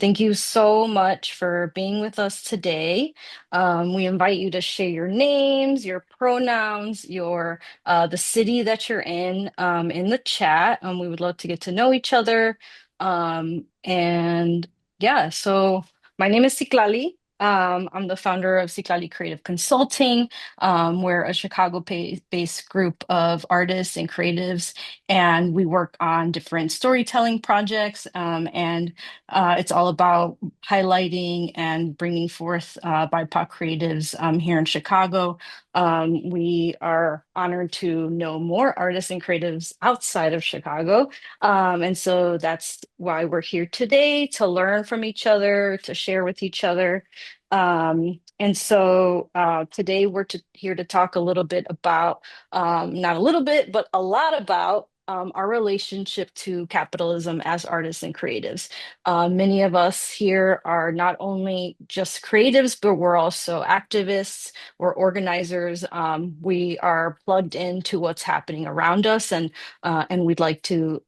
Thank you so much for being with us today. We invite you to share your names, your pronouns, your the city that you're in the chat. We would love to get to know each other. And yeah, so my name is Zitlali. I'm the founder of Zitlali Creative Consulting. We're a Chicago-based group of artists and creatives, and we work on different storytelling projects. And it's all about highlighting and bringing forth BIPOC creatives here in Chicago. We are honored to know more artists and creatives outside of Chicago. And so that's why we're here today, to learn from each other, to share with each other. And so today here to talk a little bit about, not a little bit, but a lot about our relationship to capitalism as artists and creatives. Many of us here are not only just creatives, but we're also activists, we're organizers. We are plugged into what's happening around us, and we'd like to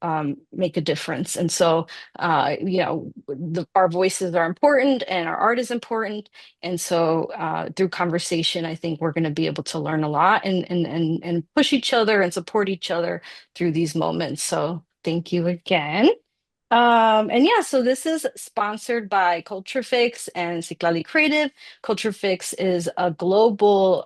make a difference. And so, our voices are important, and our art is important. And so, through conversation, I think we're going to be able to learn a lot and push each other and support each other through these moments. So thank you again. And yeah, so this is sponsored by Culture Fix and Ciklali Creative. Culture Fix is a global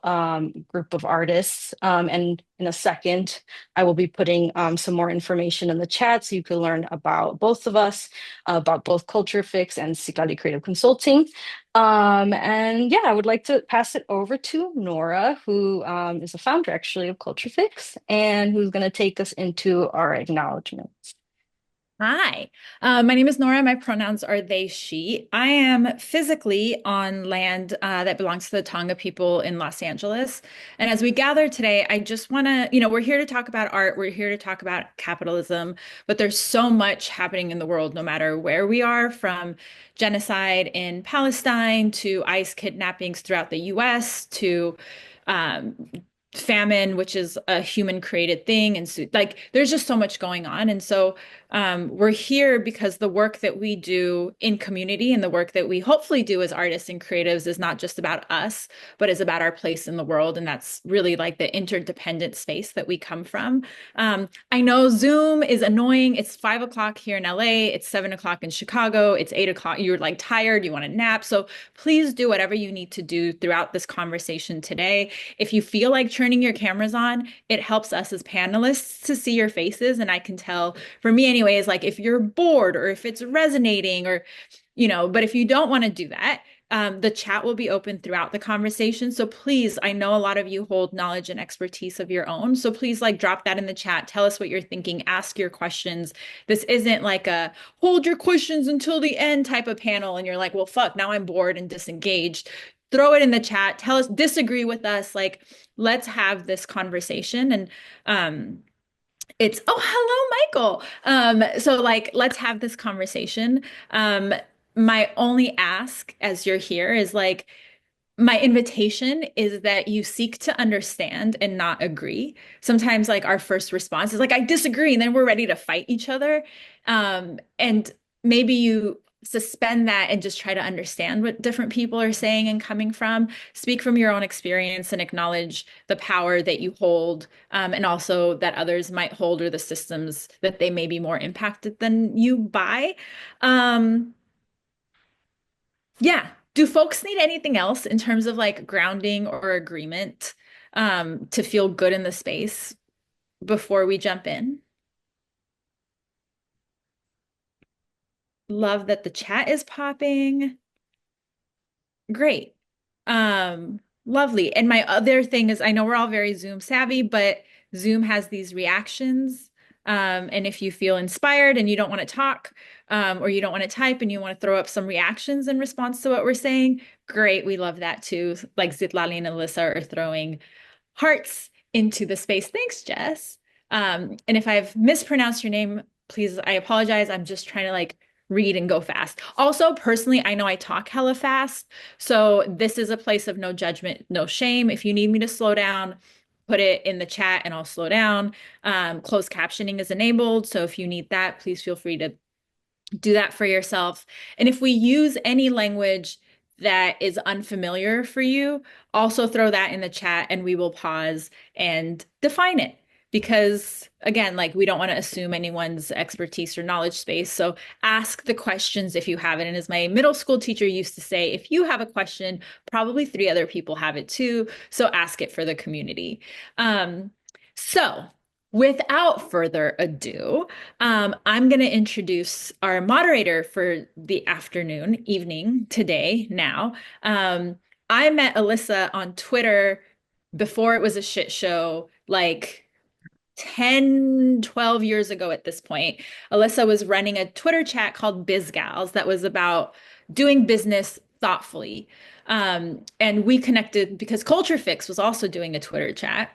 group of artists. And in a second, I will be putting some more information in the chat so you can learn about both of us, about both Culture Fix and Ciklali Creative Consulting. And yeah, I would like to pass it over to Nora, who is a founder actually of Culture Fix, and who's going to take us into our acknowledgements. Hi, my name is Nora. My pronouns are they, she. I am physically on land that belongs to the Tonga people in Los Angeles. And as we gather today, I just want to, we're here to talk about art. We're here to talk about capitalism, but there's so much happening in the world, no matter where we are, from genocide in Palestine to ICE kidnappings throughout the US to um, famine, which is a human created thing. And so, like, there's just so much going on. And so, we're here because the work that we do in community and the work that we hopefully do as artists and creatives is not just about us, but is about our place in the world. And that's really like the interdependent space that we come from. I know Zoom is annoying. It's 5 o'clock here in LA. It's 7 o'clock in Chicago. It's 8 o'clock. You're like tired. You want to nap. So please do whatever you need to do throughout this conversation today. If you feel like turning your cameras on, it helps us as panelists to see your faces. And I can tell, for me anyways, like if you're bored or if it's resonating or, but if you don't want to do that, the chat will be open throughout the conversation. So please, I know a lot of you hold knowledge and expertise of your own. So please like drop that in the chat. Tell us what you're thinking. Ask your questions. This isn't like a hold your questions until the end type of panel. And you're like, well, fuck, now I'm bored and disengaged. Throw it in the chat. Tell us, disagree with us. Like, let's have this conversation. And it's, oh, hello, Michael. So like, let's have this conversation. My only ask as you're here is like, my invitation is that you seek to understand and not agree. Sometimes like our first response is like, I disagree, and then we're ready to fight each other. And maybe you suspend that and just try to understand what different people are saying and coming from. Speak from your own experience and acknowledge the power that you hold, and also that others might hold, or the systems that they may be more impacted than you by. Um, yeah. Do folks need anything else in terms of like grounding or agreement, to feel good in the space before we jump in? Love that the chat is popping. Great. Lovely. And my other thing is I know we're all very Zoom savvy, but Zoom has these reactions. And if you feel inspired and you don't want to talk, or you don't want to type and you want to throw up some reactions in response to what we're saying, great. We love that too. Like Zitlali and Alissa are throwing hearts into the space. Thanks, Jess. And if I've mispronounced your name, please, I apologize. I'm just trying to like read and go fast. Also, personally, I know I talk hella fast. So this is a place of no judgment, no shame. If you need me to slow down, put it in the chat and I'll slow down. Closed captioning is enabled. So if you need that, please feel free to Do that for yourself. And if we use any language that is unfamiliar for you, also throw that in the chat and we will pause and define it. Because again, like we don't want to assume anyone's expertise or knowledge space. So ask the questions if you have it. And as my middle school teacher used to say, if you have a question, probably three other people have it too. So ask it for the community. Um, so without further ado, I'm going to introduce our moderator for the afternoon, evening, today, now. Um, I met Alissa on Twitter before it was a shit show, like 10, 12 years ago at this point. Alissa was running a Twitter chat called BizGals that was about doing business thoughtfully. And we connected because Culture Fix was also doing a Twitter chat.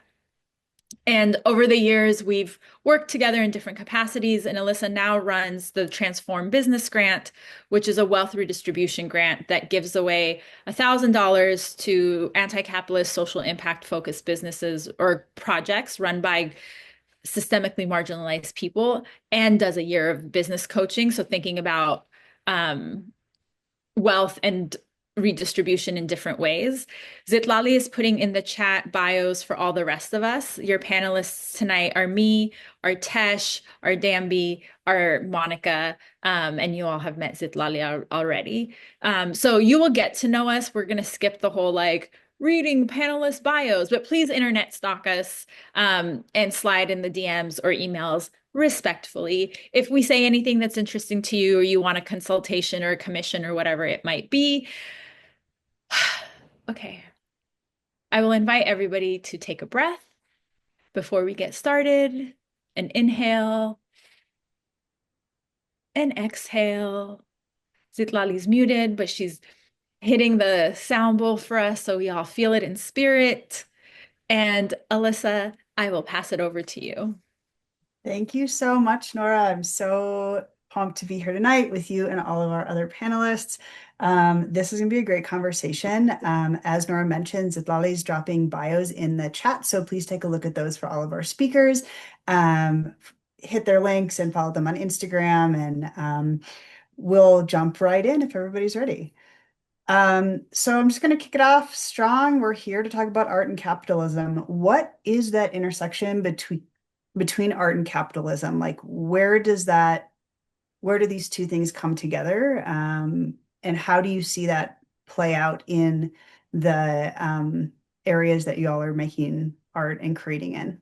And over the years, we've worked together in different capacities. And Alissa now runs the Transform Business Grant, which is a wealth redistribution grant that gives away $1,000 to anti-capitalist, social impact focused businesses or projects run by systemically marginalized people, and does a year of business coaching. So thinking about um, wealth and redistribution in different ways. Zitlali is putting in the chat bios for all the rest of us. Your panelists tonight are me, our Tesh, our Danbee, our Monica, and you all have met Zitlali already. So you will get to know us. We're going to skip the whole like reading panelist bios, but please internet stalk us and slide in the DMs or emails respectfully. If we say anything that's interesting to you or you want a consultation or a commission or whatever it might be, okay. I will invite everybody to take a breath before we get started. An inhale, an exhale. Zitlali's muted, but she's hitting the sound bowl for us so we all feel it in spirit. And Alissa, I will pass it over to you. Thank you so much, Nora. I'm so pumped to be here tonight with you and all of our other panelists. This is going to be a great conversation. As Nora mentioned, Zitlali's dropping bios in the chat, so please take a look at those for all of our speakers. Hit their links and follow them on Instagram, and we'll jump right in if everybody's ready. So I'm just going to kick it off strong. We're here to talk about art and capitalism. What is that intersection between art and capitalism? Like, where do these two things come together? And how do you see that play out in the areas that you all are making art and creating in?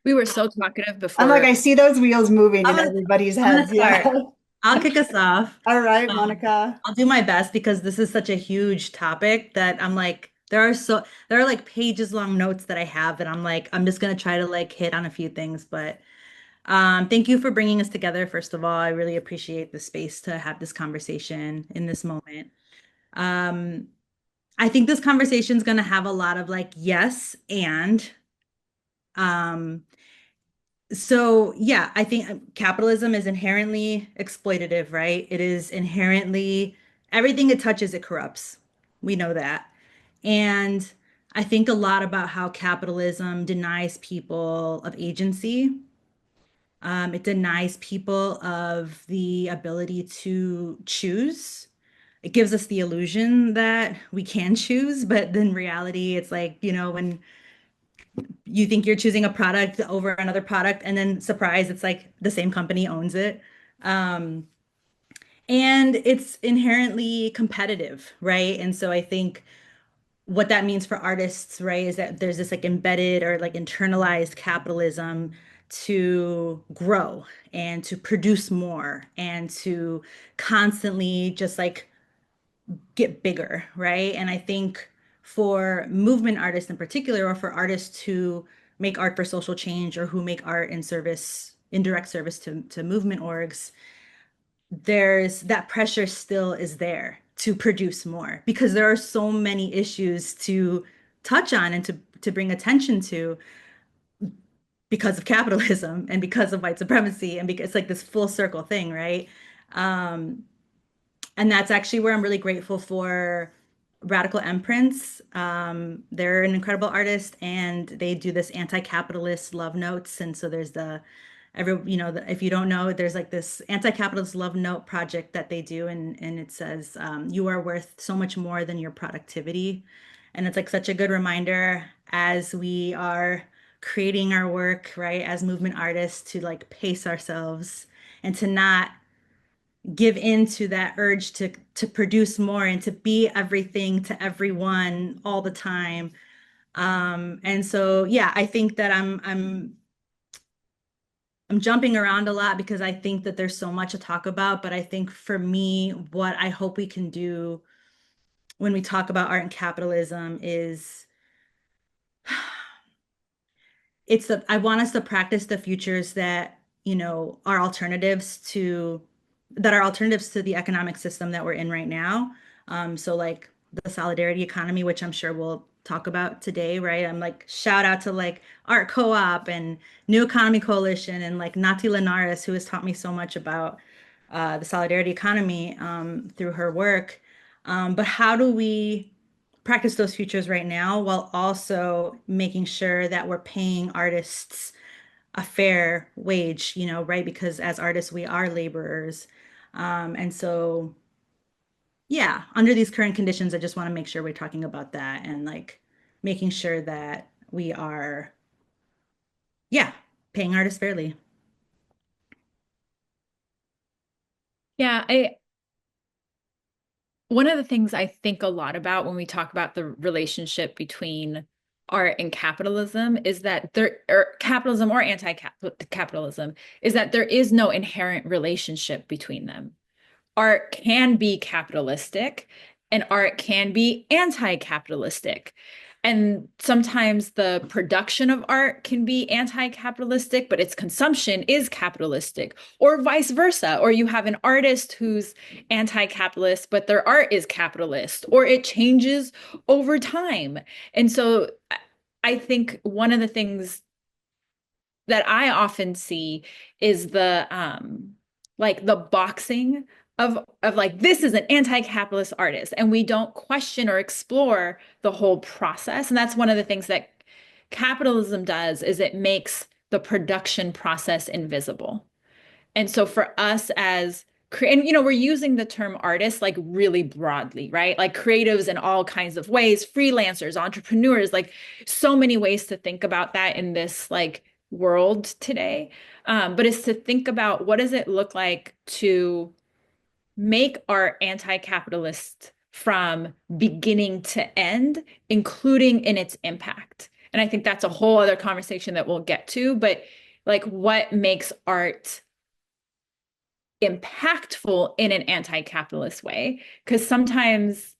We were so talkative I'm like, before. I see those wheels moving in I'm everybody's gonna heads. start. Yeah. I'll kick us off. All right, Um, Monica. I'll do my best because this is such a huge topic that I'm like, there are like pages long notes that I have that I'm like, I'm just gonna try to like hit on a few things. But thank you for bringing us together. First of all, I really appreciate the space to have this conversation in this moment. Um, I think this conversation is gonna have a lot of like yes and um So, yeah, I think capitalism is inherently exploitative, right? It is inherently everything it touches, it corrupts. We know that. And I think a lot about how capitalism denies people of agency. It denies people of the ability to choose. It gives us the illusion that we can choose, but in reality, it's like, when you think you're choosing a product over another product, and then surprise, it's like the same company owns it. Um, and it's inherently competitive, right? And so I think what that means for artists, right, is that there's this like embedded or like internalized capitalism to grow and to produce more and to constantly just like get bigger, right? And I think for movement artists in particular, or for artists who make art for social change or who make art in service, in direct service to movement orgs, there's that pressure still is there to produce more because there are so many issues to touch on and to bring attention to because of capitalism and because of white supremacy and because it's like this full circle thing, right? Um, and that's actually where I'm really grateful for Radical Emprints. They're an incredible artist, and they do this anti-capitalist love notes. And so there's if you don't know, there's like this anti-capitalist love note project that they do, and it says, "You are worth so much more than your productivity." And it's like such a good reminder as we are creating our work, right, as movement artists, to like pace ourselves and to not give in to that urge to produce more and to be everything to everyone all the time. And so yeah, I think that I'm jumping around a lot because I think that there's so much to talk about, but I think for me, what I hope we can do when we talk about art and capitalism is I want us to practice the futures that, are alternatives to the economic system that we're in right now. So like the solidarity economy, which I'm sure we'll talk about today, right? I'm like, shout out to like Art.coop and New Economy Coalition and like Nati Linares, who has taught me so much about the solidarity economy through her work. But how do we practice those futures right now while also making sure that we're paying artists a fair wage, right? Because as artists, we are laborers. And so, yeah, under these current conditions, I just want to make sure we're talking about that and like making sure that we are, yeah, paying artists fairly. Yeah, one of the things I think a lot about when we talk about the relationship between art and capitalism is that or capitalism or anti-capitalism, is that there is no inherent relationship between them. Art can be capitalistic and art can be anti-capitalistic. And sometimes the production of art can be anti-capitalistic, but its consumption is capitalistic, or vice versa. Or you have an artist who's anti-capitalist, but their art is capitalist, or it changes over time. And so I think one of the things that I often see is the like the boxing of like this is an anti-capitalist artist, and we don't question or explore the whole process. And that's one of the things that capitalism does, is it makes the production process invisible. And so for us as and we're using the term artist like really broadly, right? Like creatives in all kinds of ways, freelancers, entrepreneurs, like so many ways to think about that in this like world today. But it's to think about, what does it look like to make art anti-capitalist from beginning to end, including in its impact. And I think that's a whole other conversation that we'll get to, but like what makes art impactful in an anti-capitalist way? Because sometimes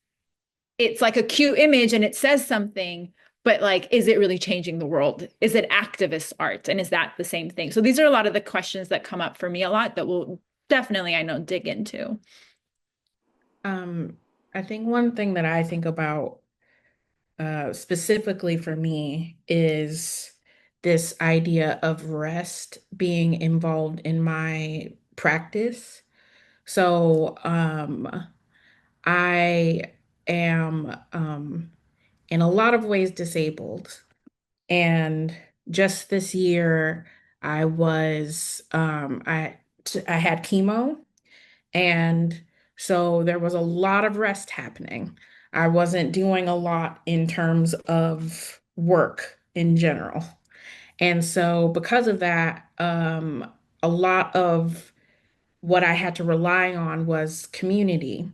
it's like a cute image and it says something, but like, is it really changing the world? Is it activist art? And is that the same thing? So these are a lot of the questions that come up for me a lot that we'll definitely, I know, dig into. Um, I think one thing that I think about specifically for me is this idea of rest being involved in my practice. So I am in a lot of ways disabled. And just this year, I was I had chemo, and so there was a lot of rest happening. I wasn't doing a lot in terms of work in general. And so because of that, a lot of what I had to rely on was community.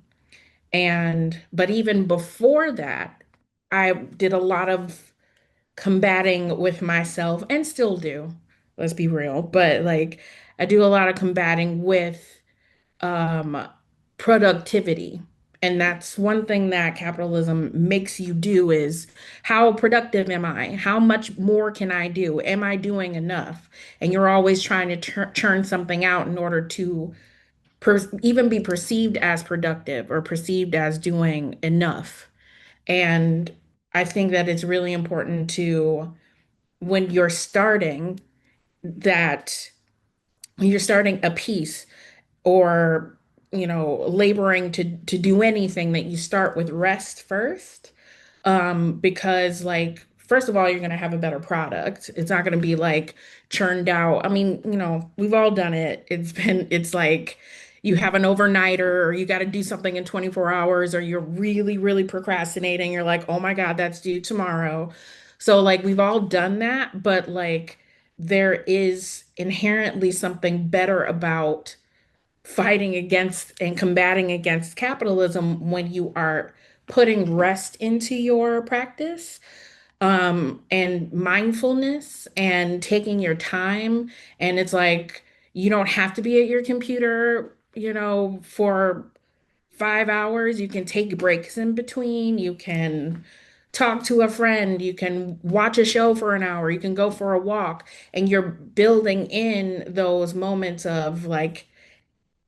But even before that, I did a lot of combating with myself and still do, let's be real. But like, I do a lot of combating with um, productivity. And that's one thing that capitalism makes you do is, how productive am I? How much more can I do? Am I doing enough? And you're always trying to churn something out in order to even be perceived as productive or perceived as doing enough. And I think that it's really important to, when you're starting that, when you're starting a piece or laboring to do anything, that you start with rest first. Because like first of all, you're gonna have a better product. It's not gonna be like churned out. I mean, we've all done it. It's like you have an overnighter, or you got to do something in 24 hours, or you're really, really procrastinating. You're like, oh my God, that's due tomorrow. So like we've all done that, but like there is inherently something better about fighting against and combating against capitalism when you are putting rest into your practice, and mindfulness and taking your time. And it's like you don't have to be at your computer, for 5 hours. You can take breaks in between. You can talk to a friend. You can watch a show for an hour. You can go for a walk. And you're building in those moments of like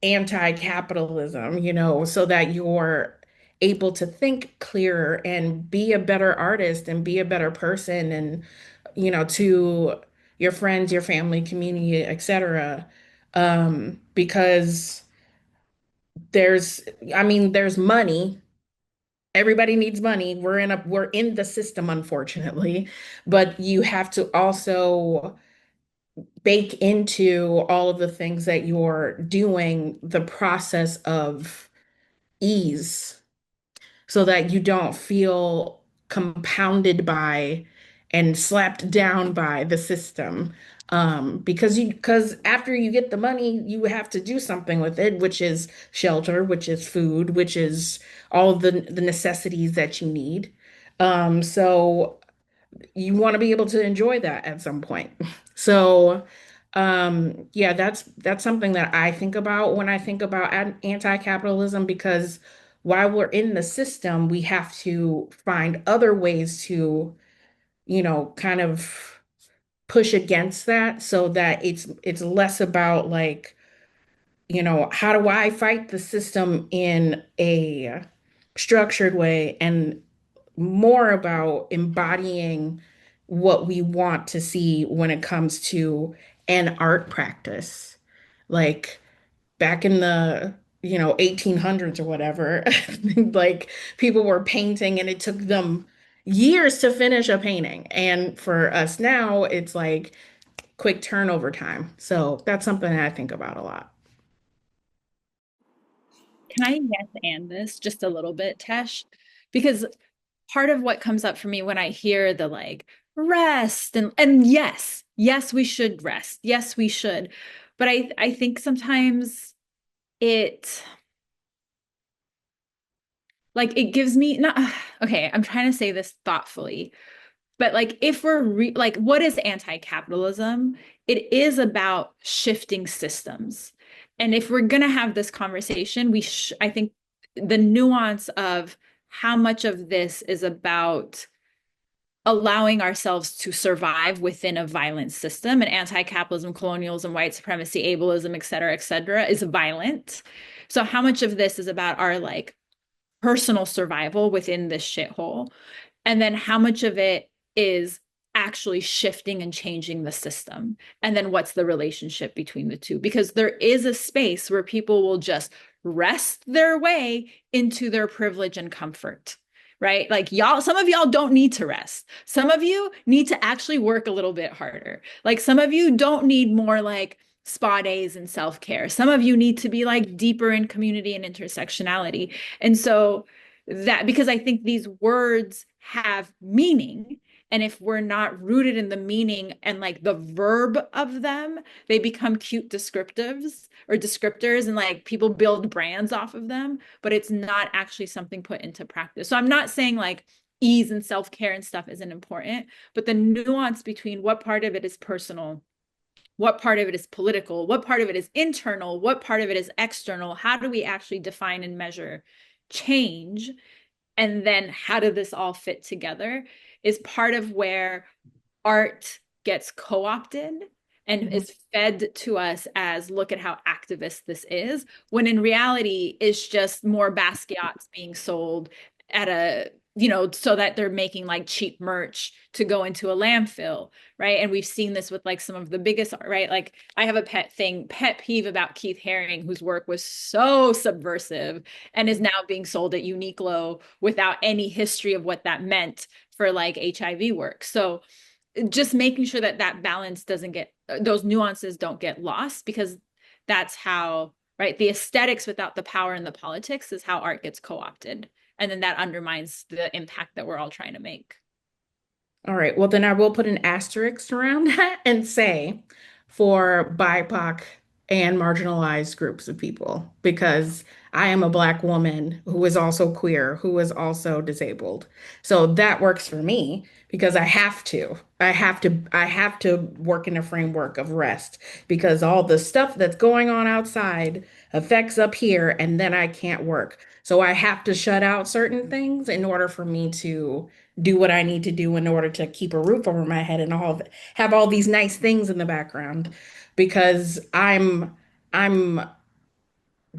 anti-capitalism, so that you're able to think clearer and be a better artist and be a better person, and to your friends, your family, community, etc. Because there's I mean there's money. Everybody needs money. We're in the system, unfortunately, but you have to also bake into all of the things that you're doing the process of ease, so that you don't feel compounded by and slapped down by the system. Because after you get the money, you have to do something with it, which is shelter, which is food, which is all of the necessities that you need. So you want to be able to enjoy that at some point. So, yeah, that's something that I think about when I think about anti-capitalism, because while we're in the system, we have to find other ways to, kind of push against that, so that it's less about like, how do I fight the system in a structured way, and more about embodying what we want to see when it comes to an art practice. Like back in the, 1800s or whatever, like people were painting and it took them years to finish a painting. And for us now, it's like quick turnover time. So that's something that I think about a lot. Can I yes and this just a little bit, Tesh? Because part of what comes up for me when I hear the like rest and yes, we should rest. Yes, we should. But I think sometimes it like it gives me not okay, I'm trying to say this thoughtfully. But like if like what is anti-capitalism? It is about shifting systems. And if we're going to have this conversation, I think the nuance of how much of this is about allowing ourselves to survive within a violent system, and anti-capitalism, colonialism, white supremacy, ableism, et cetera, is violent. So how much of this is about our like personal survival within this shithole? And then how much of it is actually shifting and changing the system? And then what's the relationship between the two? Because there is a space where people will just rest their way into their privilege and comfort, right? Like some of y'all don't need to rest. Some of you need to actually work a little bit harder. Like some of you don't need more like spa days and self-care. Some of you need to be like deeper in community and intersectionality. And so that because I think these words have meaning. And if we're not rooted in the meaning and like the verb of them, they become cute descriptives or descriptors, and like people build brands off of them, but it's not actually something put into practice. So I'm not saying like ease and self-care and stuff isn't important, but the nuance between what part of it is personal, what part of it is political, what part of it is internal, what part of it is external, how do we actually define and measure change, and then how did this all fit together, is part of where art gets co-opted and is fed to us as look at how activist this is, when in reality it's just more Basquiat's being sold at a so that they're making like cheap merch to go into a landfill, right? And we've seen this with like some of the biggest, right? Like I have a pet peeve about Keith Haring, whose work was so subversive and is now being sold at Uniqlo without any history of what that meant for like HIV work. So just making sure that that balance doesn't get, those nuances don't get lost, because that's how, right? The aesthetics without the power and the politics is how art gets co-opted. And then that undermines the impact that we're all trying to make. All right. Well, then I will put an asterisk around that and say for BIPOC and marginalized groups of people, because I am a Black woman who is also queer, who is also disabled. So that works for me because I have to. I have to work in a framework of rest because all the stuff that's going on outside affects up here and then I can't work. So I have to shut out certain things in order for me to do what I need to do in order to keep a roof over my head and have all these nice things in the background because I'm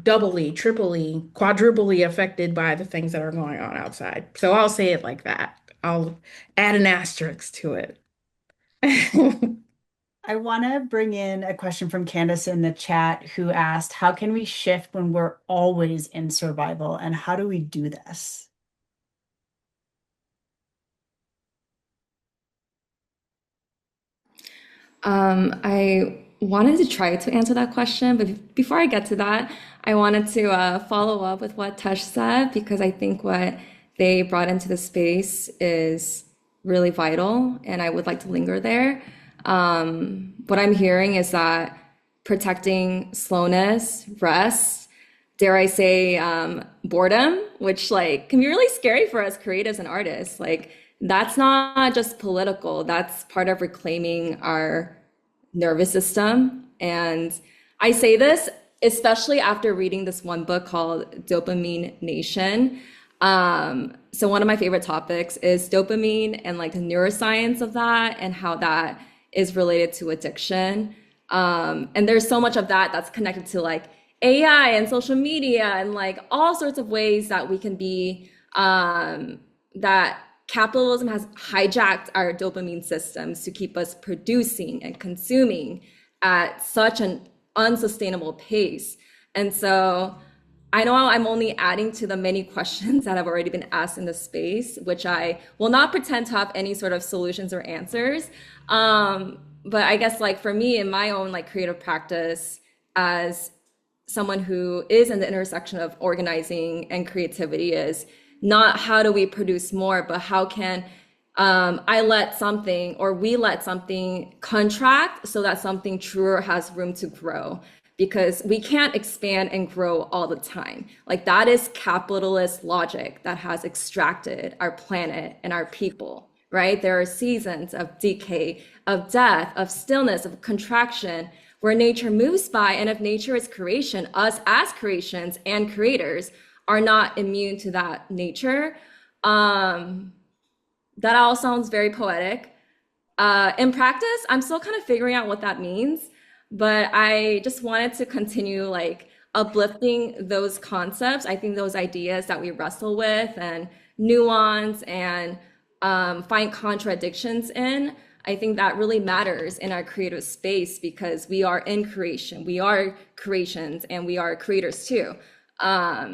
doubly, triply, quadruply affected by the things that are going on outside. So I'll say it like that. I'll add an asterisk to it. I want to bring in a question from Candace in the chat who asked, how can we shift when we're always in survival? And how do we do this? I wanted to try to answer that question, but before I get to that, I wanted to follow up with what Tesh said because I think what they brought into the space is really vital, and I would like to linger there. What I'm hearing is that protecting slowness, rest, dare I say, boredom, which like can be really scary for us creatives and artists. Like that's not just political, that's part of reclaiming our nervous system. And I say this especially after reading this one book called Dopamine Nation. So one of my favorite topics is dopamine and like the neuroscience of that and how that is related to addiction. And there's so much of that that's connected to like AI and social media and like all sorts of ways that we can be, that capitalism has hijacked our dopamine systems to keep us producing and consuming at such an unsustainable pace. And so I know I'm only adding to the many questions that have already been asked in the space, which I will not pretend to have any sort of solutions or answers. But I guess like for me in my own like creative practice as someone who is in the intersection of organizing and creativity is not how do we produce more, but how can I let something or we let something contract so that something truer has room to grow, because we can't expand and grow all the time. Like that is capitalist logic that has extracted our planet and our people, right? There are seasons of decay, of death, of stillness, of contraction, where nature moves by. And if nature is creation, us as creations and creators are not immune to that nature. That all sounds very poetic. In practice, I'm still kind of figuring out what that means, but I just wanted to continue like uplifting those concepts. I think those ideas that we wrestle with and nuance and find contradictions in, I think that really matters in our creative space because we are in creation, we are creations, and we are creators too. Yeah,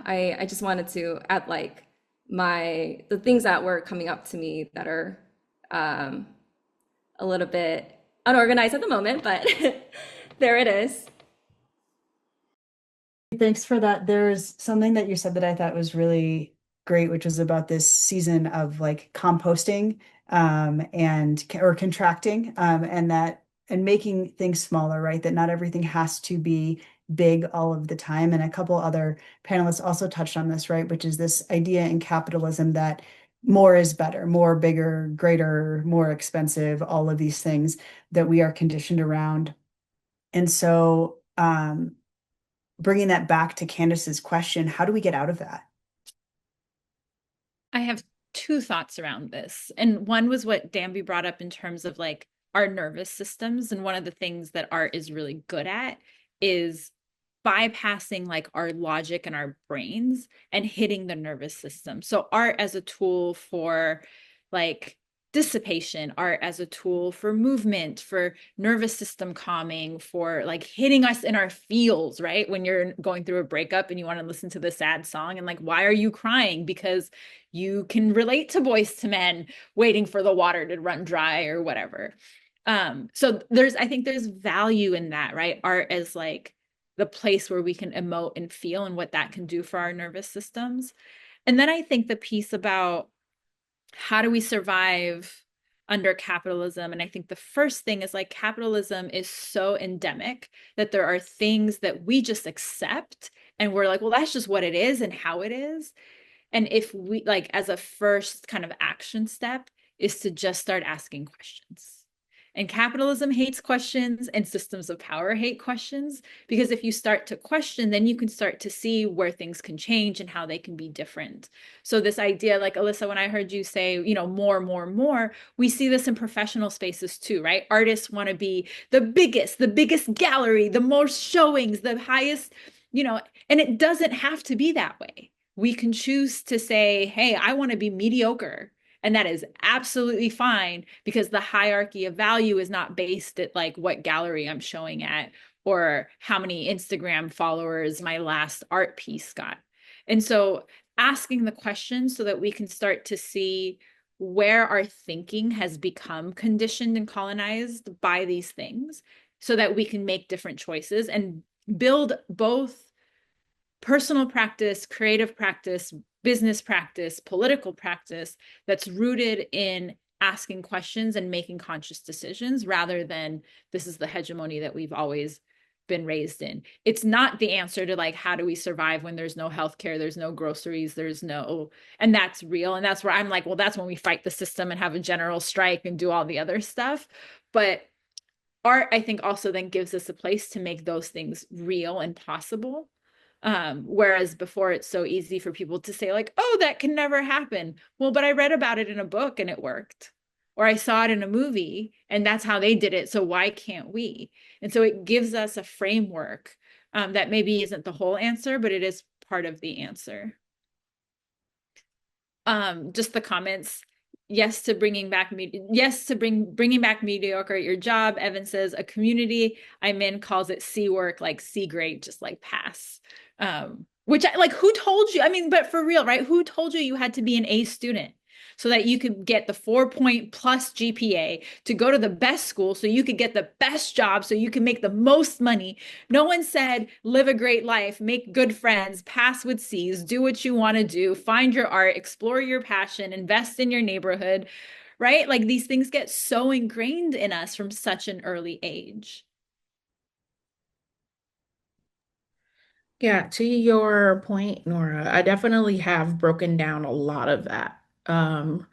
I just wanted to add like the things that were coming up to me that are a little bit unorganized at the moment, but there it is. Thanks for that. There's something that you said that I thought was really great, which was about this season of like composting and or contracting and making things smaller, right? That not everything has to be big all of the time. And a couple other panelists also touched on this, right? Which is this idea in capitalism that more is better, more, bigger, greater, more expensive, all of these things that we are conditioned around. And so bringing that back to Candace's question, how do we get out of that? I have two thoughts around this. And one was what Danbee brought up in terms of like our nervous systems. And one of the things that art is really good at is bypassing like our logic and our brains and hitting the nervous system. So art as a tool for like dissipation, art as a tool for movement, for nervous system calming, for like hitting us in our feels, right? When you're going through a breakup and you want to listen to the sad song and like, why are you crying? Because you can relate to Boyz II Men waiting for the water to run dry or whatever. So I think there's value in that, right? Art as like the place where we can emote and feel and what that can do for our nervous systems. And then I think the piece about how do we survive under capitalism? And I think the first thing is like capitalism is so endemic that there are things that we just accept and we're like, well, that's just what it is and how it is. And if we like as a first kind of action step is to just start asking questions. And capitalism hates questions and systems of power hate questions, because if you start to question, then you can start to see where things can change and how they can be different. So this idea, like Alissa, when I heard you say, more, we see this in professional spaces too, right? Artists want to be the biggest gallery, the most showings, the highest, and it doesn't have to be that way. We can choose to say, hey, I want to be mediocre. And that is absolutely fine because the hierarchy of value is not based at like what gallery I'm showing at or how many Instagram followers my last art piece got. And so asking the question so that we can start to see where our thinking has become conditioned and colonized by these things so that we can make different choices and build both personal practice, creative practice, business practice, political practice that's rooted in asking questions and making conscious decisions rather than this is the hegemony that we've always been raised in. It's not the answer to like, how do we survive when there's no healthcare, there's no groceries, and that's real. And that's where I'm like, well, that's when we fight the system and have a general strike and do all the other stuff. But art, I think, also then gives us a place to make those things real and possible. Whereas before it's so easy for people to say like, oh, that can never happen. Well, but I read about it in a book and it worked. Or I saw it in a movie and that's how they did it. So why can't we? And so it gives us a framework that maybe isn't the whole answer, but it is part of the answer. Just the comments. Yes to bringing back bringing back mediocre at your job. Evan says a community I'm in calls it C work, like C grade, just like pass. Which like who told you? I mean, but for real, right? Who told you had to be an A student so that you could get the 4-point plus GPA to go to the best school so you could get the best job so you can make the most money? No one said live a great life, make good friends, pass with C's, do what you want to do, find your art, explore your passion, invest in your neighborhood, right? Like these things get so ingrained in us from such an early age. Yeah, to your point, Nora, I definitely have broken down a lot of that. I'm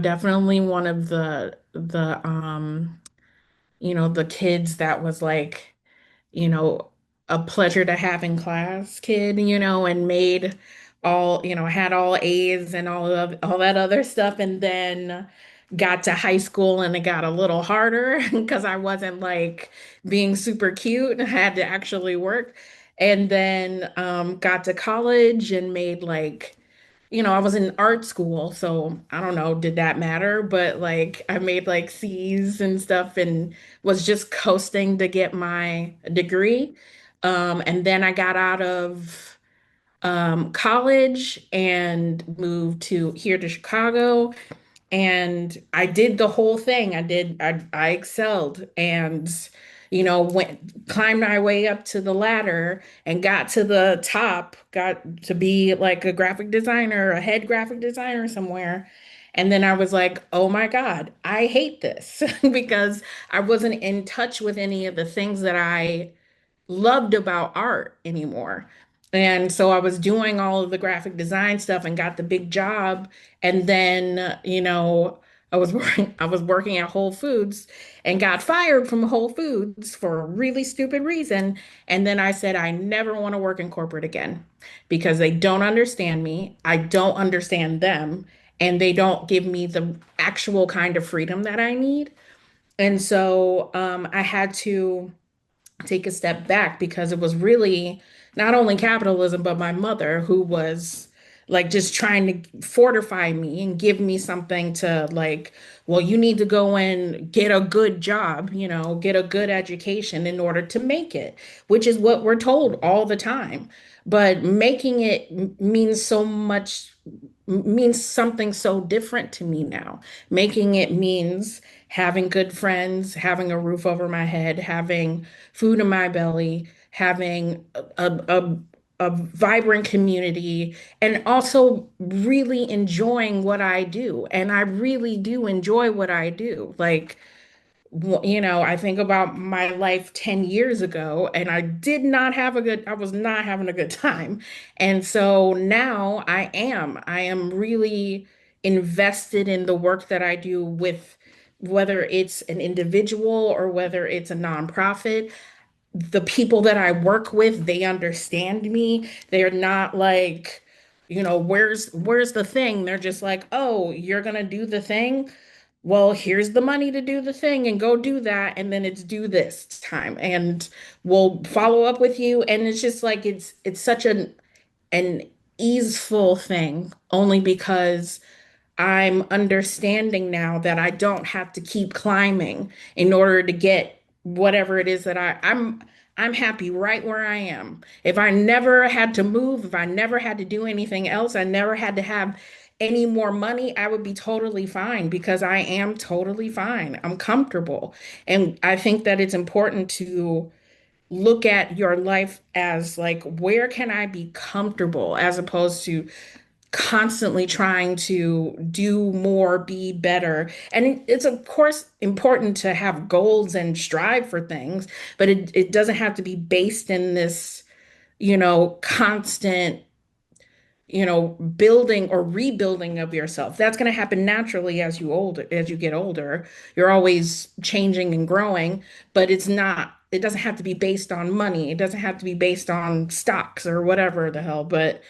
definitely one of the kids that was like, you know, a pleasure to have in class kid, and made had all A's and all that other stuff, and then got to high school and it got a little harder because I wasn't like being super cute and had to actually work. And then got to college and made like I was in art school, so I don't know, did that matter? But like I made like C's and stuff and was just coasting to get my degree. And then I got out of college and moved to here to Chicago and I did the whole thing. I excelled and went climbed my way up to the ladder and got to the top, got to be like a graphic designer, a head graphic designer somewhere. And then I was like, "Oh my God, I hate this," because I wasn't in touch with any of the things that I loved about art anymore. And so I was doing all of the graphic design stuff and got the big job. And then, I was working at Whole Foods and got fired from Whole Foods for a really stupid reason. And then I said, I never want to work in corporate again because they don't understand me. I don't understand them. And they don't give me the actual kind of freedom that I need. And so I had to take a step back because it was really not only capitalism, but my mother who was like just trying to fortify me and give me something to like, well, you need to go and get a good job, get a good education in order to make it, which is what we're told all the time. But making it means so much, means something so different to me now. Making it means having good friends, having a roof over my head, having food in my belly, having a vibrant community, and also really enjoying what I do. And I really do enjoy what I do. Like, I think about my life 10 years ago, and I was not having a good time. And so now I am really invested in the work that I do with whether it's an individual or whether it's a nonprofit. The people that I work with, they understand me. They're not like, where's the thing? They're just like, oh, you're gonna do the thing. Well, here's the money to do the thing and go do that. And then it's due this time. And we'll follow up with you. And it's just like it's such an easeful thing, only because I'm understanding now that I don't have to keep climbing in order to get whatever it is that I'm happy right where I am. If I never had to move, if I never had to do anything else, I never had to have any more money, I would be totally fine because I am totally fine. I'm comfortable. And I think that it's important to look at your life as like, where can I be comfortable as opposed to constantly trying to do more, be better. And it's of course important to have goals and strive for things, but it doesn't have to be based in this, constant, building or rebuilding of yourself. That's going to happen naturally as you get older. You're always changing and growing, but it doesn't have to be based on money. It doesn't have to be based on stocks or whatever the hell, but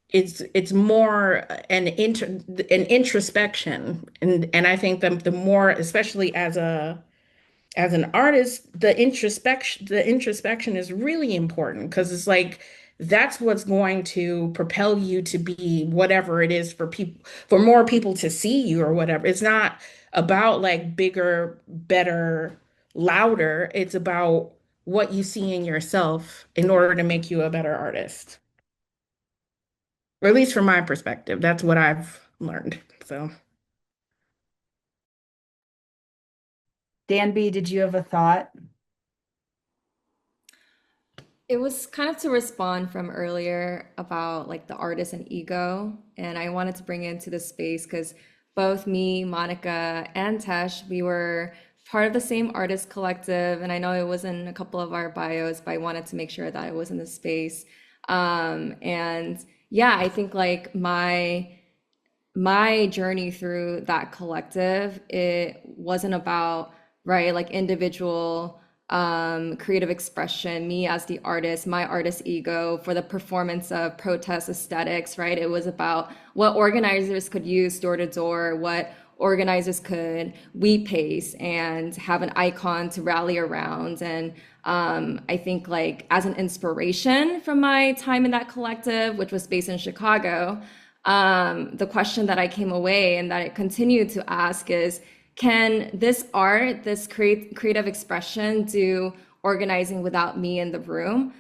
it's more an introspection, and I think the more, especially as an artist, the introspection is really important because it's like that's what's going to propel you to be whatever it is for more people to see you or whatever. It's not about like bigger, better, louder. It's about what you see in yourself in order to make you a better artist. Or at least from my perspective, that's what I've learned. So, Danbee, did you have a thought? It was kind of to respond from earlier about like the artist and ego. And I wanted to bring it into the space because both me, Monica, and Tesh, we were part of the same artist collective. And I know it was in a couple of our bios, but I wanted to make sure that it was in the space. And yeah, I think like my journey through that collective, it wasn't about, right, like individual creative expression, me as the artist, my artist ego for the performance of protest aesthetics, right? It was about what organizers could use door to door, what organizers could we pace and have an icon to rally around. And I think like as an inspiration from my time in that collective, which was based in Chicago, the question that I came away and that I continue to ask is, can this art, this creative expression do organizing without me in the room?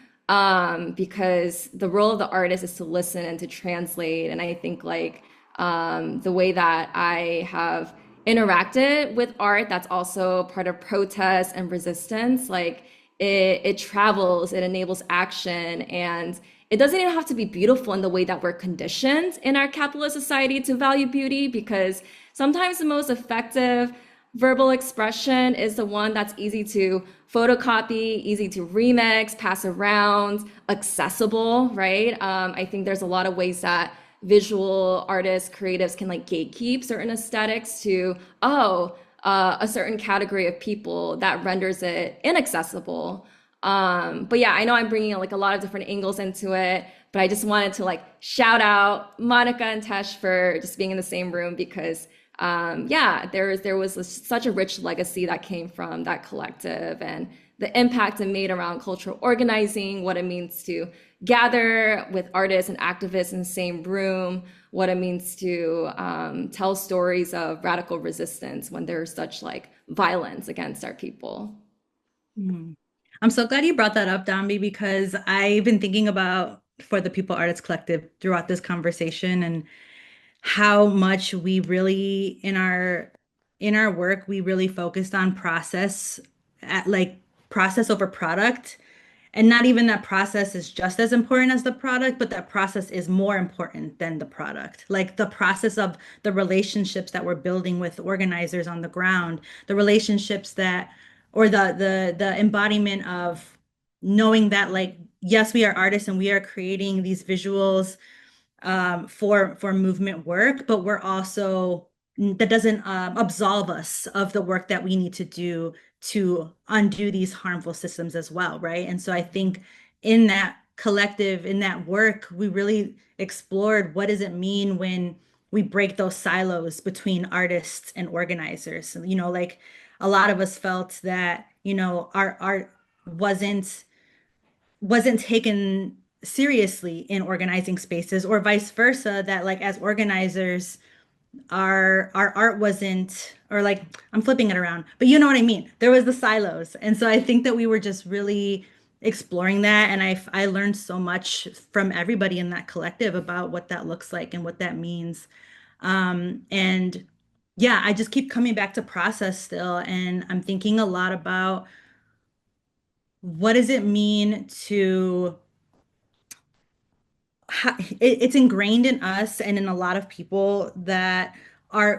Because the role of the artist is to listen and to translate. And I think like the way that I have interacted with art that's also part of protest and resistance, like it travels, it enables action, and it doesn't even have to be beautiful in the way that we're conditioned in our capitalist society to value beauty, because sometimes the most effective verbal expression is the one that's easy to photocopy, easy to remix, pass around, accessible, right? I think there's a lot of ways that visual artists, creatives can like gatekeep certain aesthetics to, a certain category of people that renders it inaccessible. But yeah, I know I'm bringing like a lot of different angles into it, but I just wanted to like shout out Monica and Tesh for just being in the same room because yeah, there was such a rich legacy that came from that collective and the impact it made around cultural organizing, what it means to gather with artists and activists in the same room, what it means to tell stories of radical resistance when there's such like violence against our people. Mm. I'm so glad you brought that up, Danbee, because I've been thinking about For the People Artists Collective throughout this conversation and how much we really in our work we really focused on process at like process over product, and not even that process is just as important as the product, but that process is more important than the product. Like the process of the relationships that we're building with organizers on the ground, the relationships that, or the embodiment of knowing that like, yes, we are artists and we are creating these visuals for movement work, but we're also that doesn't absolve us of the work that we need to do to undo these harmful systems as well, right? And so I think in that collective, in that work, we really explored what does it mean when we break those silos between artists and organizers. You know, like a lot of us felt that, you know, our art wasn't taken seriously in organizing spaces, or vice versa, that like as organizers our art wasn't, or like I'm flipping it around, but you know what I mean, there was the silos. And so I think that we were just really exploring that, and I learned so much from everybody in that collective about what that looks like and what that means. And yeah, I just keep coming back to process still, and I'm thinking a lot about what does it mean to it's ingrained in us and in a lot of people that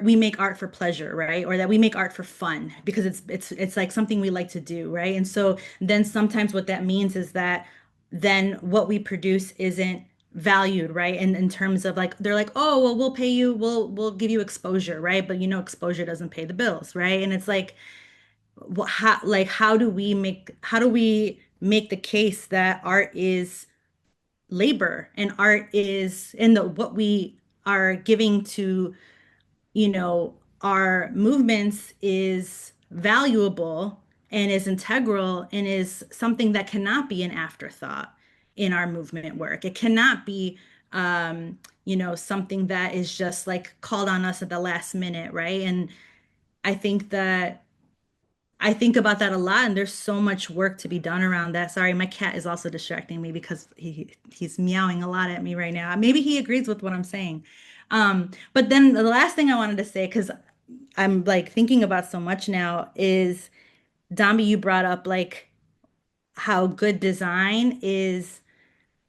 we make art for pleasure, right? Or that we make art for fun because it's like something we like to do, right? And so then sometimes what that means is that then what we produce isn't valued, right? And in terms of like they're like, oh, well, we'll pay you, we'll give you exposure, right? But you know, exposure doesn't pay the bills, right? And it's like, how do we make the case that art is labor, and art is in the what we are giving to, you know, our movements is valuable and is integral and is something that cannot be an afterthought in our movement work. It cannot be you know, something that is just like called on us at the last minute, right? And I think that I think about that a lot, and there's so much work to be done around that. Sorry, my cat is also distracting me because he's meowing a lot at me right now. Maybe he agrees with what I'm saying. But then the last thing I wanted to say, because I'm like thinking about so much now, is Danbee, you brought up like how good design is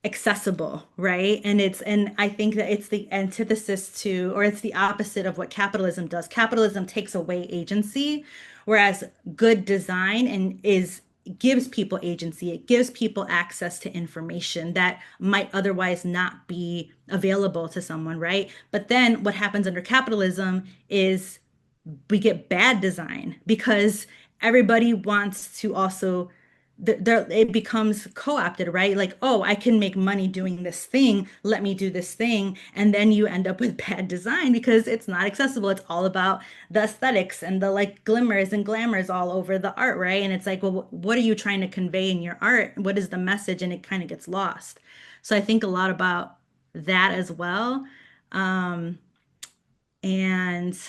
accessible, right? And I think that it's the antithesis to, or it's the opposite of what capitalism does. Capitalism takes away agency, whereas good design and is gives people agency. It gives people access to information that might otherwise not be available to someone, right? But then what happens under capitalism is we get bad design because everybody wants to also there it becomes co-opted, right? Like, oh, I can make money doing this thing, let me do this thing, and then you end up with bad design because it's not accessible. It's all about the aesthetics and the like glimmers and glamours all over the art, right? And it's like, well, what are you trying to convey in your art? What is the message? And it kind of gets lost. So I think a lot about that as well. um and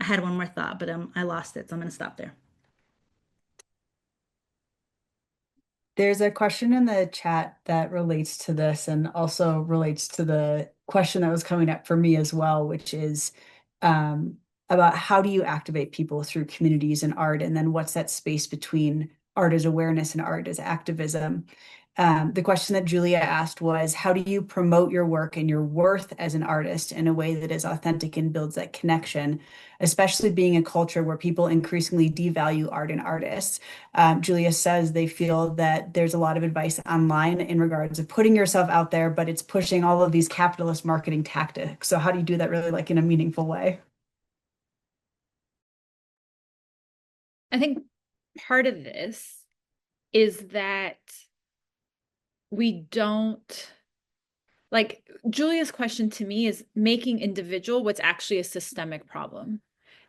I had one more thought, but I lost it, so I'm going to stop there. There's a question in the chat that relates to this and also relates to the question that was coming up for me as well, which is about how do you activate people through communities and art, and then what's that space between art as awareness and art as activism. The question that Julia asked was, how do you promote your work and your worth as an artist in a way that is authentic and builds that connection, especially being a culture where people increasingly devalue art and artists? Julia says they feel that there's a lot of advice online in regards to putting yourself out there, but it's pushing all of these capitalist marketing tactics. So how do you do that really like in a meaningful way? I think part of this is that we don't, like Julia's question to me is making individual what's actually a systemic problem.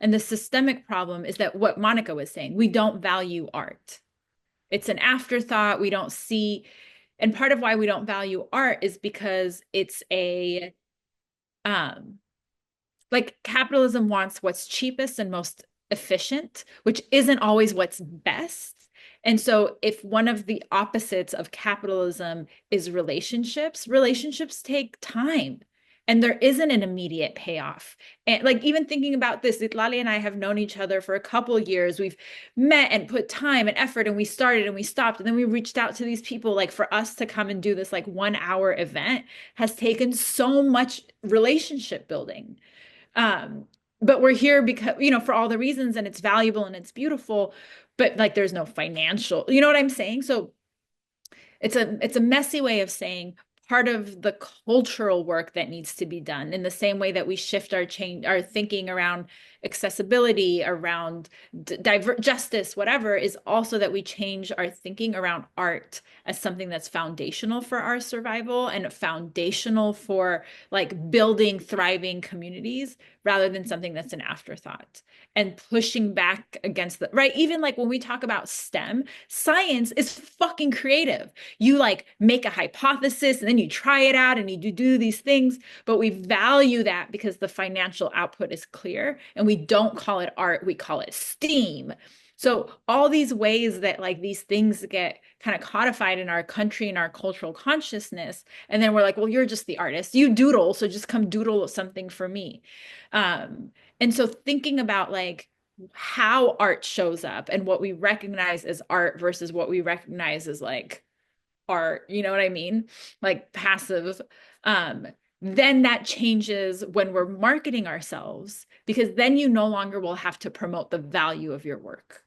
And the systemic problem is that what Monica was saying, we don't value art. It's an afterthought. We don't see, and part of why we don't value art is because it's like capitalism wants what's cheapest and most efficient, which isn't always what's best. And so if one of the opposites of capitalism is relationships, relationships take time and there isn't an immediate payoff. And like even thinking about this, Zitlali and I have known each other for a couple of years. We've met and put time and effort, and we started and we stopped, and then we reached out to these people. Like for us to come and do this like 1 hour event has taken so much relationship building. But we're here because, for all the reasons, and it's valuable and it's beautiful, but like there's no financial, you know what I'm saying? So it's a messy way of saying part of the cultural work that needs to be done in the same way that we shift our thinking around accessibility, around justice, whatever, is also that we change our thinking around art as something that's foundational for our survival and foundational for like building thriving communities rather than something that's an afterthought, and pushing back against the right. Even like when we talk about STEM, science is fucking creative. You like make a hypothesis and then you try it out and you do these things, but we value that because the financial output is clear, and we don't call it art, we call it STEAM. So all these ways that like these things get kind of codified in our country and our cultural consciousness, and then we're like, well, you're just the artist, you doodle, so just come doodle something for me. And so thinking about like how art shows up and what we recognize as art versus what we recognize as like art, you know what I mean? Like passive. Then that changes when we're marketing ourselves, because then you no longer will have to promote the value of your work.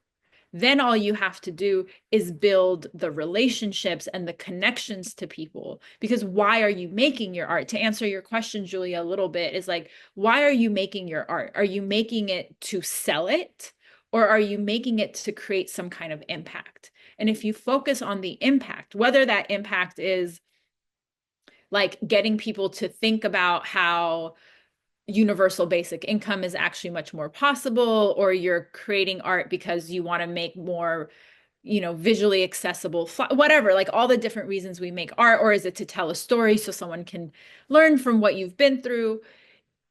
Then all you have to do is build the relationships and the connections to people. Because why are you making your art? To answer your question, Julia, a little bit is like, why are you making your art? Are you making it to sell it? Or are you making it to create some kind of impact? And if you focus on the impact, whether that impact is like getting people to think about how universal basic income is actually much more possible, or you're creating art because you want to make more, visually accessible, whatever, like all the different reasons we make art, or is it to tell a story so someone can learn from what you've been through,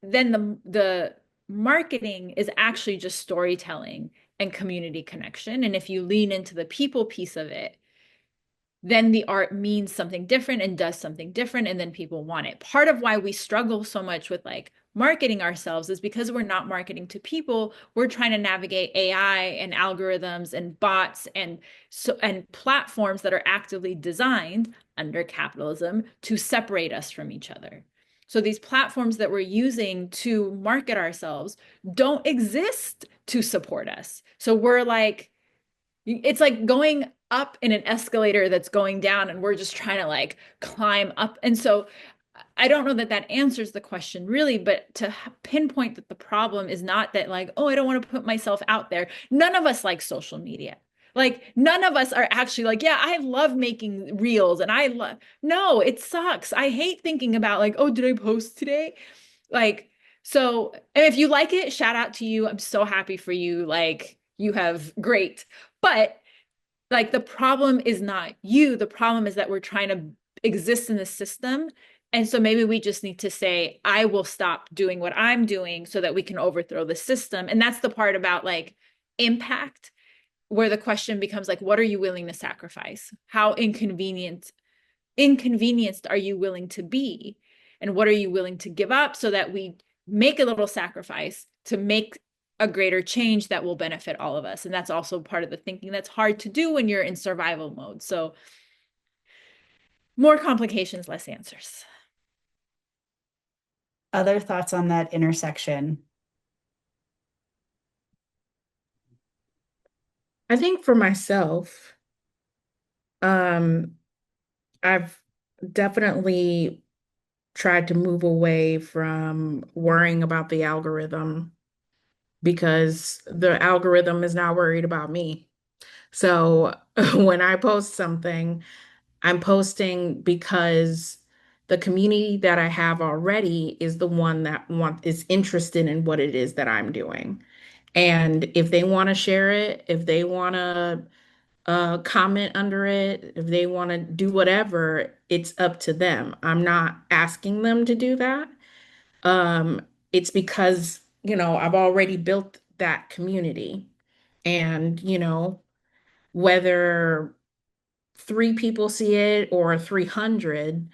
then the marketing is actually just storytelling and community connection. And if you lean into the people piece of it, then the art means something different and does something different, and then people want it. Part of why we struggle so much with like marketing ourselves is because we're not marketing to people. We're trying to navigate AI and algorithms and bots and platforms that are actively designed under capitalism to separate us from each other. So these platforms that we're using to market ourselves don't exist to support us. So we're like, it's like going up in an escalator that's going down, and we're just trying to like climb up. And so I don't know that that answers the question really, but to pinpoint that the problem is not that like, oh, I don't want to put myself out there. None of us like social media. Like none of us are actually like, yeah, I love making reels and no, it sucks. I hate thinking about like, oh, did I post today? Like, so, and if you like it, shout out to you. I'm so happy for you. Like you have great, but like the problem is not you. The problem is that we're trying to exist in the system. And so maybe we just need to say, I will stop doing what I'm doing so that we can overthrow the system. And that's the part about like impact, where the question becomes like, what are you willing to sacrifice? How inconvenienced are you willing to be? And what are you willing to give up so that we make a little sacrifice to make a greater change that will benefit all of us? And that's also part of the thinking that's hard to do when you're in survival mode. So more complications, less answers. Other thoughts on that intersection? I think for myself, I've definitely tried to move away from worrying about the algorithm, because the algorithm is not worried about me. So when I post something, I'm posting because the community that I have already is the one that is interested in what it is that I'm doing. And if they want to share it, if they want to comment under it, if they want to do whatever, it's up to them. I'm not asking them to do that. Um, it's because, I've already built that community. And, whether three people see it or 300,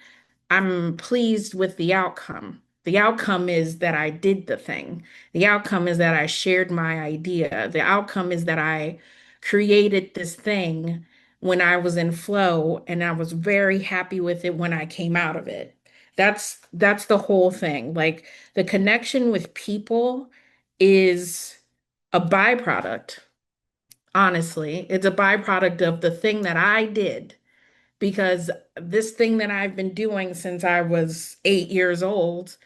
I'm pleased with the outcome. The outcome is that I did the thing. The outcome is that I shared my idea. The outcome is that I created this thing when I was in flow, and I was very happy with it when I came out of it. That's the whole thing. Like, the connection with people is a byproduct. Honestly, it's a byproduct of the thing that I did, because this thing that I've been doing since I was 8 years old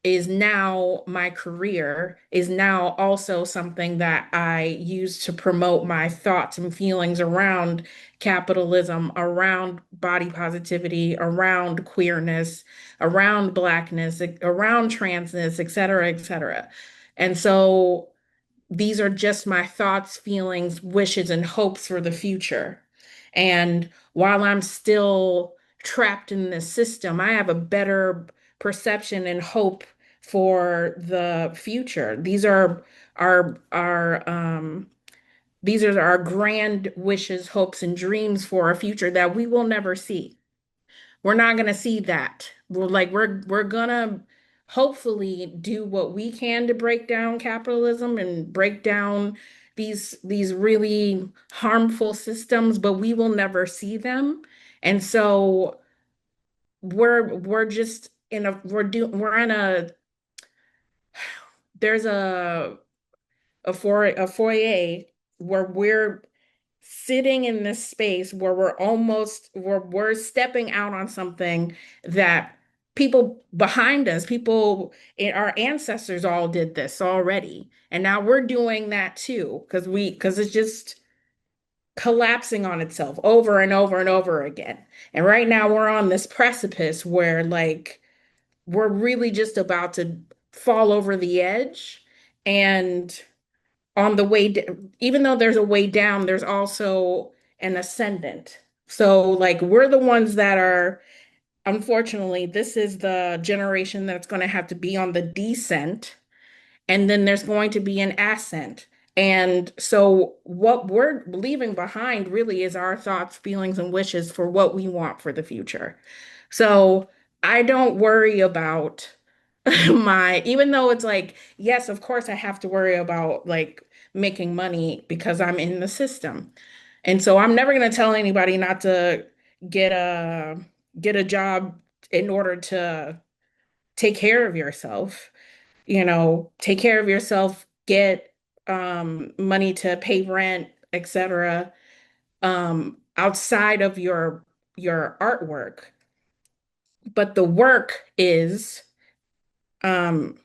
is now my career, is now also something that I use to promote my thoughts and feelings around capitalism, around body positivity, around queerness, around blackness, around transness, et cetera, et cetera. And so these are just my thoughts, feelings, wishes, and hopes for the future. And while I'm still trapped in this system, I have a better perception and hope for the future. These are our grand wishes, hopes, and dreams for a future that we will never see. We're not gonna see that. We're gonna hopefully do what we can to break down capitalism and break down these really harmful systems, but we will never see them. And so we're just in a we're in a there's a foyer where we're sitting in this space where we're stepping out on something that people behind us, our ancestors all did this already. And now we're doing that too, because it's just collapsing on itself over and over and over again. And right now we're on this precipice where, like, we're really just about to fall over the edge. And on the way, even though there's a way down, there's also an ascendant. So, like, we're the ones that are, unfortunately, this is the generation that's going to have to be on the descent, and then there's going to be an ascent. And so, what we're leaving behind really is our thoughts, feelings, and wishes for what we want for the future. So, I don't worry about even though it's like, yes, of course, I have to worry about, like, making money because I'm in the system. And so I'm never going to tell anybody not to get a get a job in order to take care of yourself. Take care of yourself, get money to pay rent, etc. Outside of your artwork. But the work is um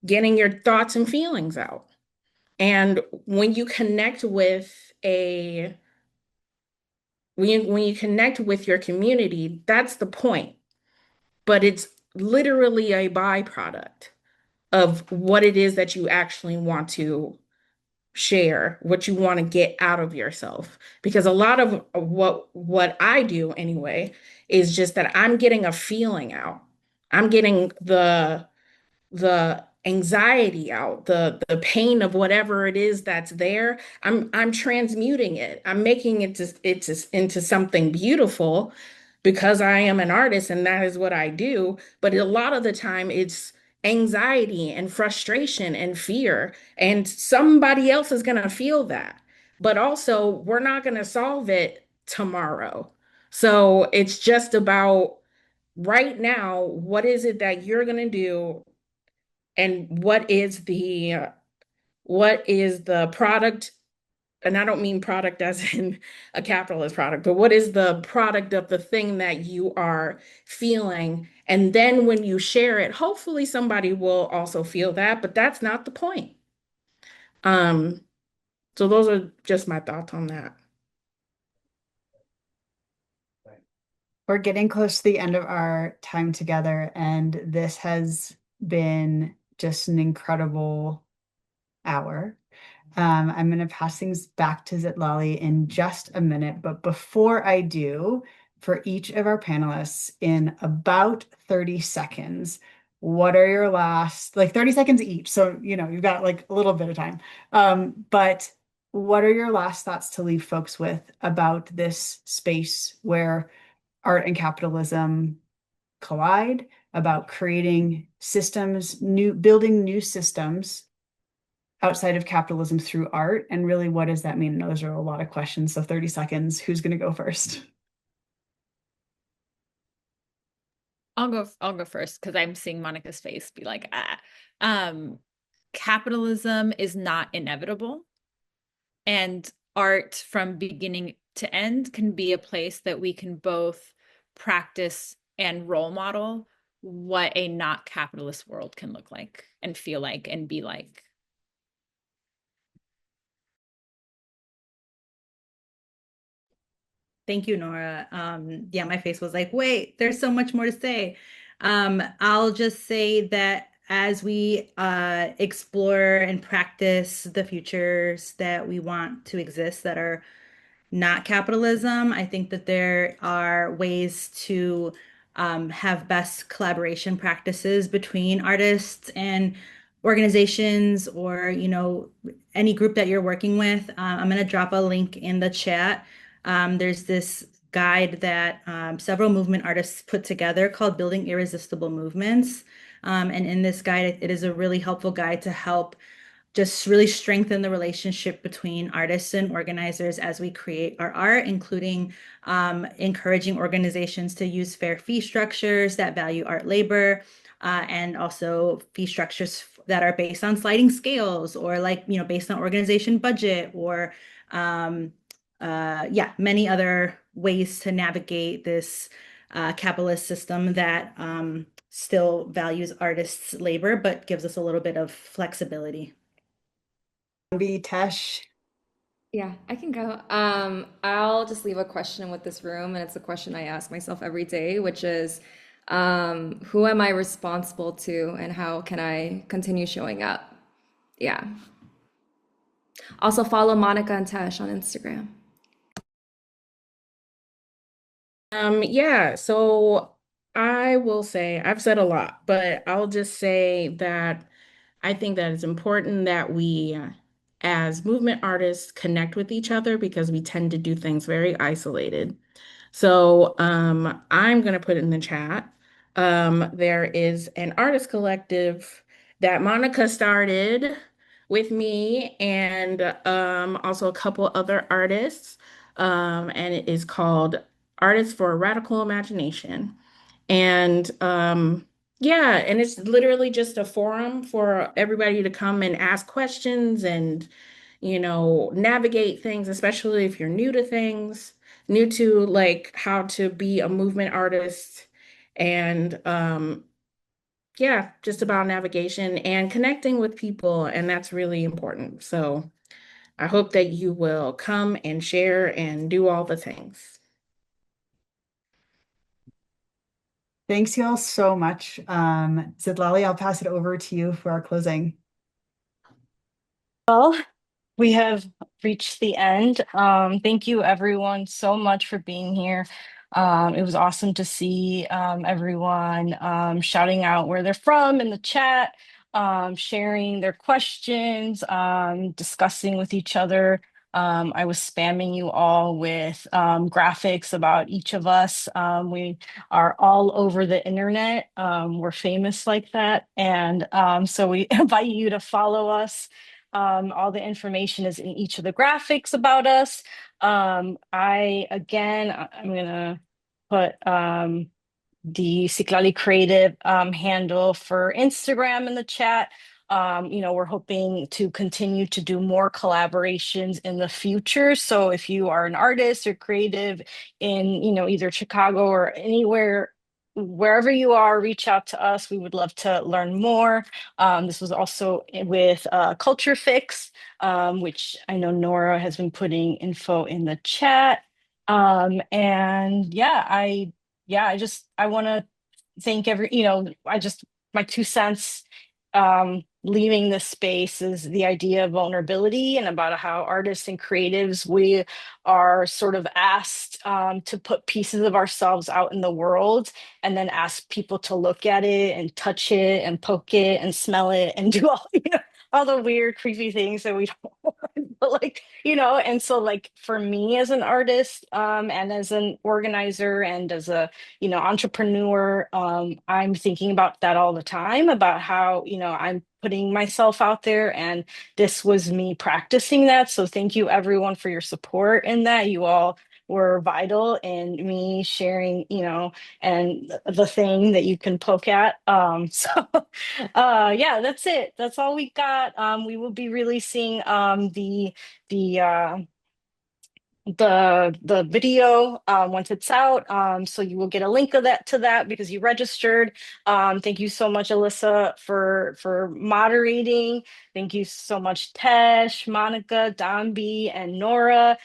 getting your thoughts and feelings out. And a when you connect with your community, that's the point. But it's literally a byproduct of what it is that you actually want to share, what you want to get out of yourself. Because a lot of what I do anyway is just that I'm getting a feeling out. I'm getting the anxiety out, the pain of whatever it is that's there. I'm transmuting it. I'm making it into something beautiful because I am an artist and that is what I do. But a lot of the time it's anxiety and frustration and fear, and somebody else is going to feel that. But also, we're not going to solve it tomorrow. So it's just about right now, what is it that you're going to do, and what is the product? And I don't mean product as in a capitalist product, but what is the product of the thing that you are feeling? And then when you share it, hopefully somebody will also feel that, but that's not the point. So those are just my thoughts on that. We're getting close to the end of our time together, and this has been just an incredible hour. I'm going to pass things back to Zitlali in just a minute. But before I do, for each of our panelists, in about 30 seconds, what are your last, like 30 seconds each? So, you've got like a little bit of time. But what are your last thoughts to leave folks with about this space where art and capitalism collide, about creating systems, building new systems outside of capitalism through art? And really, what does that mean? I know those are a lot of questions. So 30 seconds, who's going to go first? I'll go first because I'm seeing Monica's face be like, ah. Capitalism is not inevitable, and art from beginning to end can be a place that we can both practice and role model what a not capitalist world can look like and feel like and be like. Thank you, Nora. Yeah, my face was like, wait, there's so much more to say. I'll just say that as we explore and practice the futures that we want to exist that are not capitalism. I think that there are ways to have best collaboration practices between artists and organizations or, any group that you're working with. I'm going to drop a link in the chat. There's this guide that several movement artists put together called Building Irresistible Movements. And in this guide, it is a really helpful guide to help just really strengthen the relationship between artists and organizers as we create our art, including encouraging organizations to use fair fee structures that value art labor, and also fee structures that are based on sliding scales or based on organization budget or many other ways to navigate this capitalist system that still values artists' labor, but gives us a little bit of flexibility. Danbee, Tesh. Yeah, I can go. I'll just leave a question with this room, and it's a question I ask myself every day, which is, who am I responsible to, and how can I continue showing up? Yeah. Also follow Monica and Tesh on Instagram. Yeah, so I will say I've said a lot, but I'll just say that I think that it's important that we, as movement artists, connect with each other because we tend to do things very isolated. So I'm going to put in the chat. There is an artist collective that Monica started with me and also a couple other artists. And it is called Artists for a Radical Imagination. And yeah, and it's literally just a forum for everybody to come and ask questions and, navigate things, especially if you're new to things, new to like how to be a movement artist. And yeah, just about navigation and connecting with people. And that's really important. So I hope that you will come and share and do all the things. Thanks you all so much. Zitlali, I'll pass it over to you for our closing. Well, we have reached the end. Thank you everyone so much for being here. It was awesome to see everyone shouting out where they're from in the chat, sharing their questions, discussing with each other. I was spamming you all with graphics about each of us. We are all over the internet. We're famous like that. And so we invite you to follow us. All the information is in each of the graphics about us. I'm gonna put the Zitlali Creative handle for Instagram in the chat. We're hoping to continue to do more collaborations in the future. So if you are an artist or creative in, either Chicago or anywhere, wherever you are, reach out to us. We would love to learn more. This was also with Culture Fix, which I know Nora has been putting info in the chat. And yeah, I want to thank my 2 cents. leaving this space is the idea of vulnerability and about how artists and creatives, we are sort of asked to put pieces of ourselves out in the world and then ask people to look at it and touch it and poke it and smell it and do all, all the weird, creepy things that we don't want. But like, and so like for me as an artist, and as an organizer and as a, entrepreneur, I'm thinking about that all the time, about how, I'm putting myself out there, and this was me practicing that. So thank you everyone for your support in that. You all were vital in me sharing, and the thing that you can poke at. So yeah, that's it. That's all we got. We will be releasing the the video once it's out. So you will get a link of that to that because you registered. Thank you so much, Alissa, for moderating. Thank you so much, Tesh, Monica, Danbee, and Nora.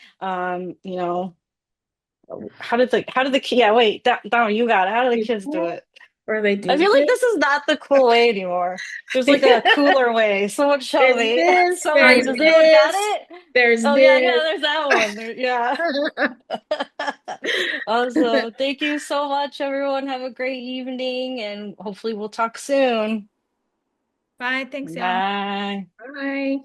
Yeah, wait, Don, you got it. How do the kids do it? Or they I do feel like this. this is not the cool way anymore. There's like a cooler way. Someone show There's me. this, Someone, there's does anyone got this, it? there's Oh yeah, this. there's that one. Yeah. Awesome. Thank you so much, everyone. Have a great evening, and hopefully we'll talk soon. Bye. Thanks, y'all. Bye. Bye.